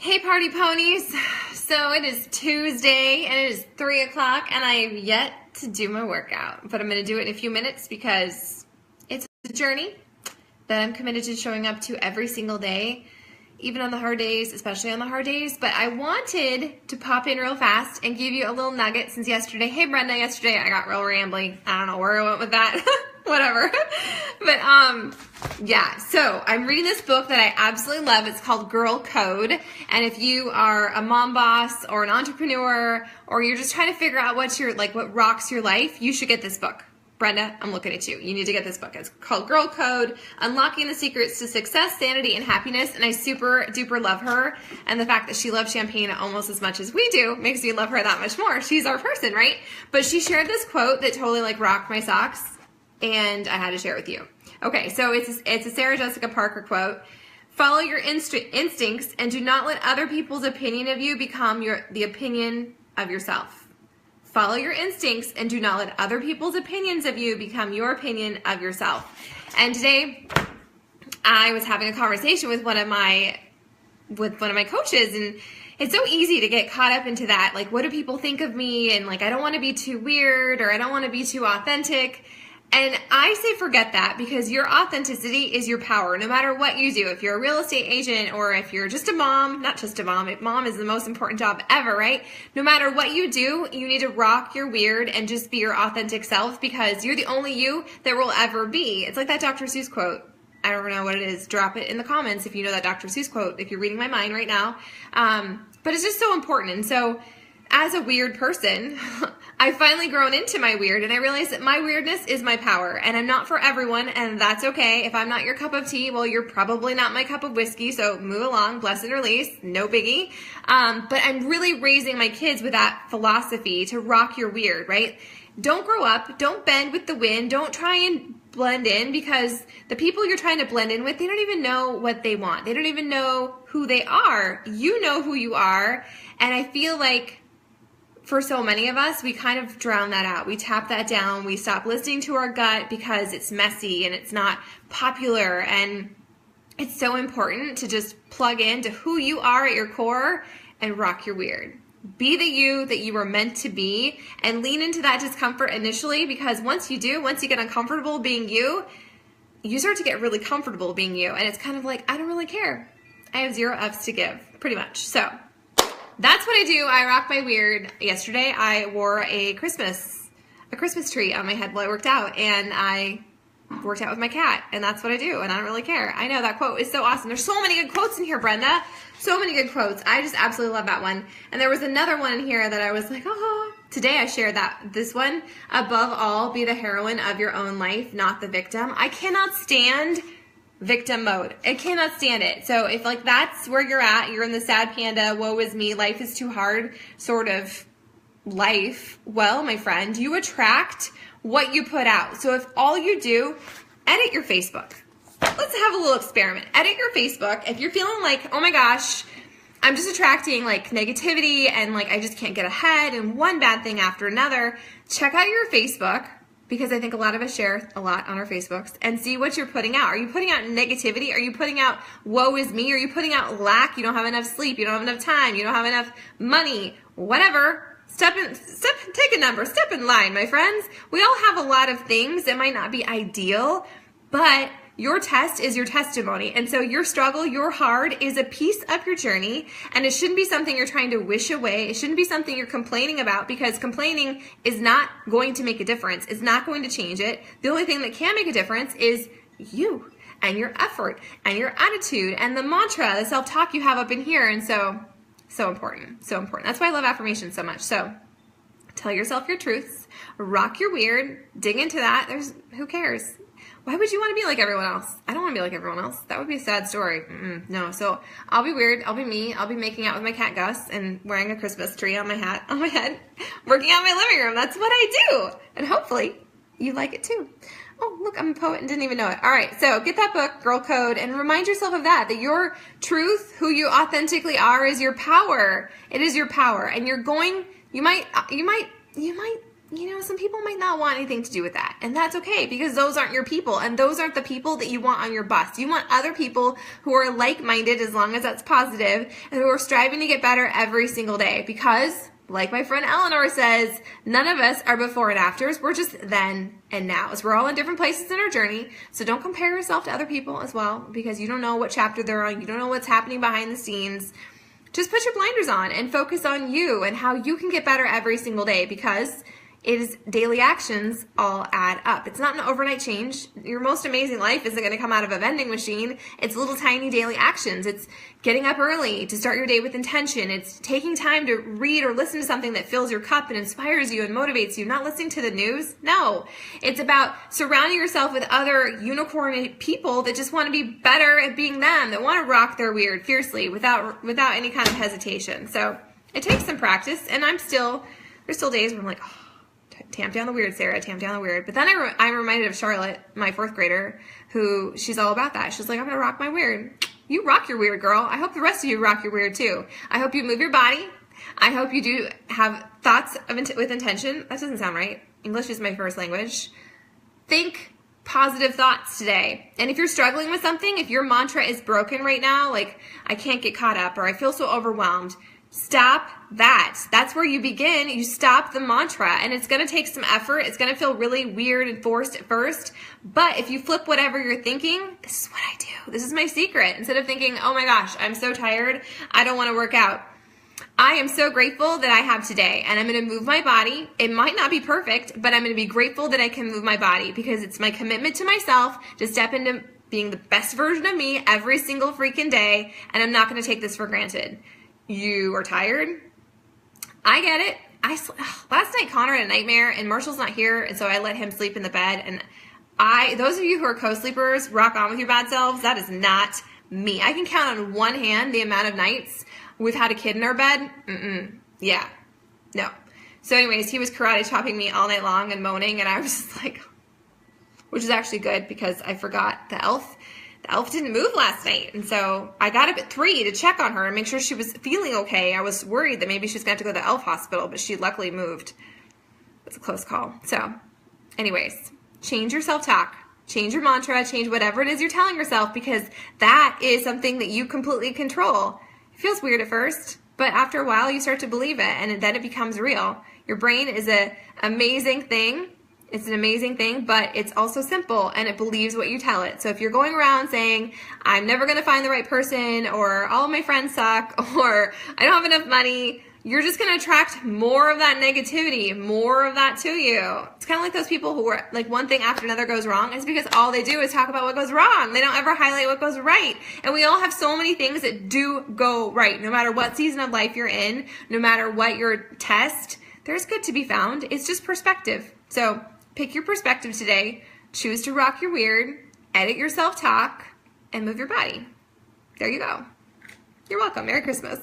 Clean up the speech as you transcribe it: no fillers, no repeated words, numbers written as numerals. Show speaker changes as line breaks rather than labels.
Hey party ponies! So it is Tuesday and it is 3 o'clock and I have yet to do my workout. But I'm going to do it in a few minutes because it's a journey that I'm committed to showing up to every single day, even on the hard days, especially on the hard days. But I wanted to pop in real fast and give you a little nugget since yesterday. Hey Brenda, yesterday I got real rambly. I don't know where I went with that. Whatever. But yeah, so I'm reading this book that I absolutely love. It's called Girl Code. And if you are a mom boss or an entrepreneur, or you're just trying to figure out what rocks your life, you should get this book. Brenda, I'm looking at you. You need to get this book. It's called Girl Code, Unlocking the Secrets to Success, Sanity, and Happiness. And I super duper love her. And the fact that she loves champagne almost as much as we do makes me love her that much more. She's our person, right? But she shared this quote that totally rocked my socks. And I had to share it with you. Okay, so it's a Sarah Jessica Parker quote. Follow your instincts and do not let other people's opinion of you become the opinion of yourself. Follow your instincts and do not let other people's opinions of you become your opinion of yourself. And today, I was having a conversation with one of my coaches, and it's so easy to get caught up into that. What do people think of me? And I don't want to be too weird, or I don't want to be too authentic. And I say forget that, because your authenticity is your power, no matter what you do. If you're a real estate agent, or if you're just a mom, not just a mom, mom is the most important job ever, right? No matter what you do, you need to rock your weird and just be your authentic self, because you're the only you there will ever be. It's like that Dr. Seuss quote. I don't know what it is. Drop it in the comments if you know that Dr. Seuss quote, if you're reading my mind right now. But it's just so important. And so, as a weird person, I've finally grown into my weird, and I realized that my weirdness is my power, and I'm not for everyone, and that's okay. If I'm not your cup of tea, well, you're probably not my cup of whiskey, so move along, bless and release, no biggie. But I'm really raising my kids with that philosophy to rock your weird, right? Don't grow up, don't bend with the wind, don't try and blend in, because the people you're trying to blend in with, they don't even know what they want. They don't even know who they are. You know who you are, and I feel like for so many of us, we kind of drown that out. We tap that down. We stop listening to our gut because it's messy and it's not popular. And it's so important to just plug into who you are at your core and rock your weird. Be the you that you were meant to be, and lean into that discomfort initially, because once you get uncomfortable being you start to get really comfortable being you. And it's kind of like, I don't really care. I have 0 F's to give, pretty much. So that's what I do. I rock my weird. Yesterday, I wore a Christmas tree on my head while I worked out, and I worked out with my cat, and that's what I do, and I don't really care. I know that quote is so awesome. There's so many good quotes in here, Brenda. So many good quotes. I just absolutely love that one. And there was another one in here that I was like, oh. Today I shared this one. Above all, be the heroine of your own life, not the victim. I cannot stand victim mode. I cannot stand it. So if that's where you're at, you're in the sad panda, woe is me, life is too hard sort of life, well, my friend, you attract what you put out. So if all you do, edit your Facebook. Let's have a little experiment. Edit your Facebook. If you're feeling like, oh my gosh, I'm just attracting negativity and I just can't get ahead and one bad thing after another, check out your Facebook, because I think a lot of us share a lot on our Facebooks, and see what you're putting out. Are you putting out negativity? Are you putting out woe is me? Are you putting out lack? You don't have enough sleep. You don't have enough time. You don't have enough money. Whatever. Take a number. Step in line, my friends. We all have a lot of things that might not be ideal, but your test is your testimony. And so your struggle, your hard, is a piece of your journey, and it shouldn't be something you're trying to wish away. It shouldn't be something you're complaining about, because complaining is not going to make a difference. It's not going to change it. The only thing that can make a difference is you and your effort and your attitude and the mantra, the self-talk you have up in here. And so important, so important. That's why I love affirmations so much. So tell yourself your truths, rock your weird, dig into that. Who cares? Why would you want to be like everyone else? I don't want to be like everyone else. That would be a sad story. No. So I'll be weird. I'll be me. I'll be making out with my cat Gus and wearing a Christmas tree on my head, working out in my living room. That's what I do. And hopefully you like it too. Oh, look, I'm a poet and didn't even know it. All right. So get that book, Girl Code, and remind yourself of that your truth, who you authentically are, is your power. It is your power. And you might some people might not want anything to do with that. And that's okay, because those aren't your people. And those aren't the people that you want on your bus. You want other people who are like-minded, as long as that's positive, and who are striving to get better every single day. Because, like my friend Eleanor says, none of us are before and afters. We're just then and nows. We're all in different places in our journey. So don't compare yourself to other people as well, because you don't know what chapter they're on. You don't know what's happening behind the scenes. Just put your blinders on and focus on you and how you can get better every single day, because it is daily actions all add up. It's not an overnight change. Your most amazing life isn't going to come out of a vending machine. It's little tiny daily actions. It's getting up early to start your day with intention. It's taking time to read or listen to something that fills your cup and inspires you and motivates you. Not listening to the news. No. It's about surrounding yourself with other unicorn people that just want to be better at being them, that want to rock their weird fiercely without any kind of hesitation. So it takes some practice, and there's still days where I'm like, oh, tamp down the weird, Sarah, tamp down the weird. But then I'm reminded of Charlotte, my 4th grader, who she's all about that. She's like, I'm going to rock my weird. You rock your weird, girl. I hope the rest of you rock your weird too. I hope you move your body. I hope you do have thoughts with intention. That doesn't sound right. English is my first language. Think positive thoughts today. And if you're struggling with something, if your mantra is broken right now, like I can't get caught up or I feel so overwhelmed, stop that. That's where you begin. You stop the mantra, and it's going to take some effort. It's going to feel really weird and forced at first. But if you flip whatever you're thinking, this is what I do. This is my secret. Instead of thinking, oh my gosh, I'm so tired, I don't want to work out, I am so grateful that I have today, and I'm going to move my body. It might not be perfect, but I'm going to be grateful that I can move my body, because it's my commitment to myself to step into being the best version of me every single freaking day, and I'm not going to take this for granted. You are tired. I get it. Last night Connor had a nightmare, and Marshall's not here, and so I let him sleep in the bed. And those of you who are co-sleepers, rock on with your bad selves. That is not me. I can count on one hand the amount of nights we've had a kid in our bed. Yeah, no. So anyways, he was karate chopping me all night long and moaning, and I was just like, which is actually good, because I forgot the elf. The elf didn't move last night, and so I got up at 3 to check on her and make sure she was feeling okay. I was worried that maybe she was going to have to go to the elf hospital, but she luckily moved. It's a close call. So anyways, change your self-talk. Change your mantra. Change whatever it is you're telling yourself, because that is something that you completely control. It feels weird at first, but after a while you start to believe it, and then it becomes real. Your brain is an amazing thing. It's an amazing thing, but it's also simple, and it believes what you tell it. So if you're going around saying, I'm never going to find the right person, or all of my friends suck, or I don't have enough money, you're just going to attract more of that negativity, more of that to you. It's kind of like those people who are like, one thing after another goes wrong. It's because all they do is talk about what goes wrong. They don't ever highlight what goes right. And we all have so many things that do go right. No matter what season of life you're in, no matter what your test, there's good to be found. It's just perspective. So pick your perspective today, choose to rock your weird, edit your self-talk, and move your body. There you go. You're welcome. Merry Christmas.